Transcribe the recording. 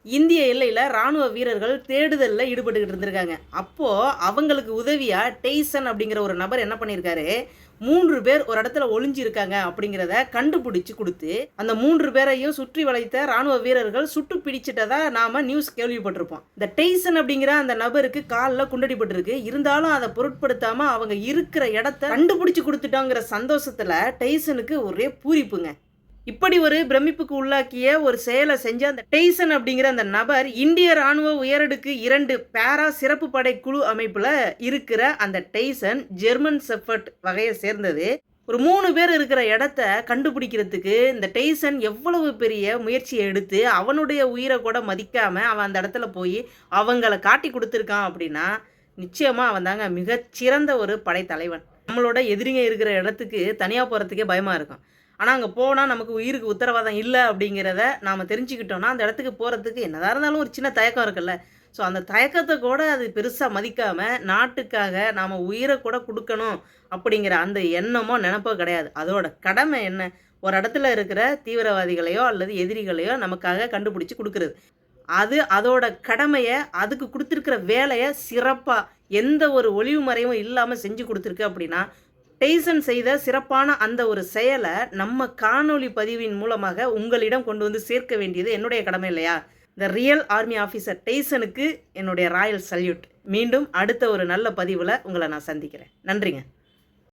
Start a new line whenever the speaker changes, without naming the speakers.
இந்திய எல்லையில் ராணுவ வீரர்கள் தேடுதலில் ஈடுபட்டுக்கிட்டு இருந்திருக்காங்க. அப்போது அவங்களுக்கு உதவியாக டெய்சன் அப்படிங்கிற ஒரு நபர் என்ன பண்ணியிருக்காரு, 3 பேர் ஒரு இடத்துல ஒளிஞ்சிருக்காங்க அப்படிங்கிறத கண்டுபிடிச்சு கொடுத்து, அந்த 3 பேரையும் சுற்றி வளைத்த ராணுவ வீரர்கள் சுட்டு பிடிச்சிட்டதா நாம நியூஸ் கேள்விப்பட்டிருப்போம். இந்த டெய்சன் அப்படிங்கிற அந்த நபருக்கு காலில் குண்டடிப்பட்டிருக்கு. இருந்தாலும் அதை பொருட்படுத்தாம அவங்க இருக்கிற இடத்த கண்டுபிடிச்சு கொடுத்துட்டோங்கிற சந்தோஷத்துல டெய்சனுக்கு ஒரே பூரிப்புங்க. இப்படி ஒரு பிரமிப்புக்கு உள்ளாக்கிய ஒரு செயலை செஞ்ச அந்த டெய்சன் அப்படிங்கிற அந்த நபர் இந்திய ராணுவ உயரடுக்கு 2 பேரா சிறப்பு படை குழு அமைப்புல இருக்கிற அந்த டெய்சன் ஜெர்மன் ஷெப்பர்ட் வகையை சேர்ந்தது. ஒரு 3 பேர் இருக்கிற இடத்த கண்டுபிடிக்கிறதுக்கு இந்த டெய்சன் எவ்வளவு பெரிய முயற்சியை எடுத்து அவனுடைய உயிரை கூட மதிக்காம அவன் அந்த இடத்துல போய் அவங்கள காட்டி கொடுத்துருக்கான் அப்படின்னா நிச்சயமா அவன் தாங்க மிகச்சிறந்த ஒரு படைத்தலைவன். நம்மளோட எதிரிங்க இருக்கிற இடத்துக்கு தனியாக போகிறதுக்கே பயமாக இருக்கும். ஆனால் அங்கே போனால் நமக்கு உயிருக்கு உத்தரவாதம் இல்லை அப்படிங்கிறத நாம் தெரிஞ்சுக்கிட்டோன்னா அந்த இடத்துக்கு போகிறதுக்கு என்னதான் இருந்தாலும் ஒரு சின்ன தயக்கம் இருக்குல்ல. ஸோ அந்த தயக்கத்தை கூட அது பெருசாக மதிக்காமல் நாட்டுக்காக நாம் உயிரை கூட கொடுக்கணும் அப்படிங்கிற அந்த எண்ணமோ நினப்போ கிடையாது. அதோட கடமை என்ன, ஒரு இடத்துல இருக்கிற தீவிரவாதிகளையோ அல்லது எதிரிகளையோ நமக்காக கண்டுபிடிச்சி கொடுக்குறது. அதோட கடமையை, அதுக்கு கொடுத்துருக்கிற வேலையை சிறப்பாக எந்த ஒரு ஒளிவு மறைவும் இல்லாமல் செஞ்சு கொடுத்துருக்கு. அப்படின்னா டெய்சன் செய்த சிறப்பான அந்த ஒரு செயலை நம்ம காணொளி பதிவின் மூலமாக உங்களிடம் கொண்டு வந்து சேர்க்க வேண்டியது என்னுடைய கடமை இல்லையா? த ரியல் ஆர்மி ஆஃபீஸர் டெய்சனுக்கு என்னுடைய ராயல் சல்யூட். மீண்டும் அடுத்த ஒரு நல்ல பதிவில் உங்களை நான் சந்திக்கிறேன். நன்றிங்க.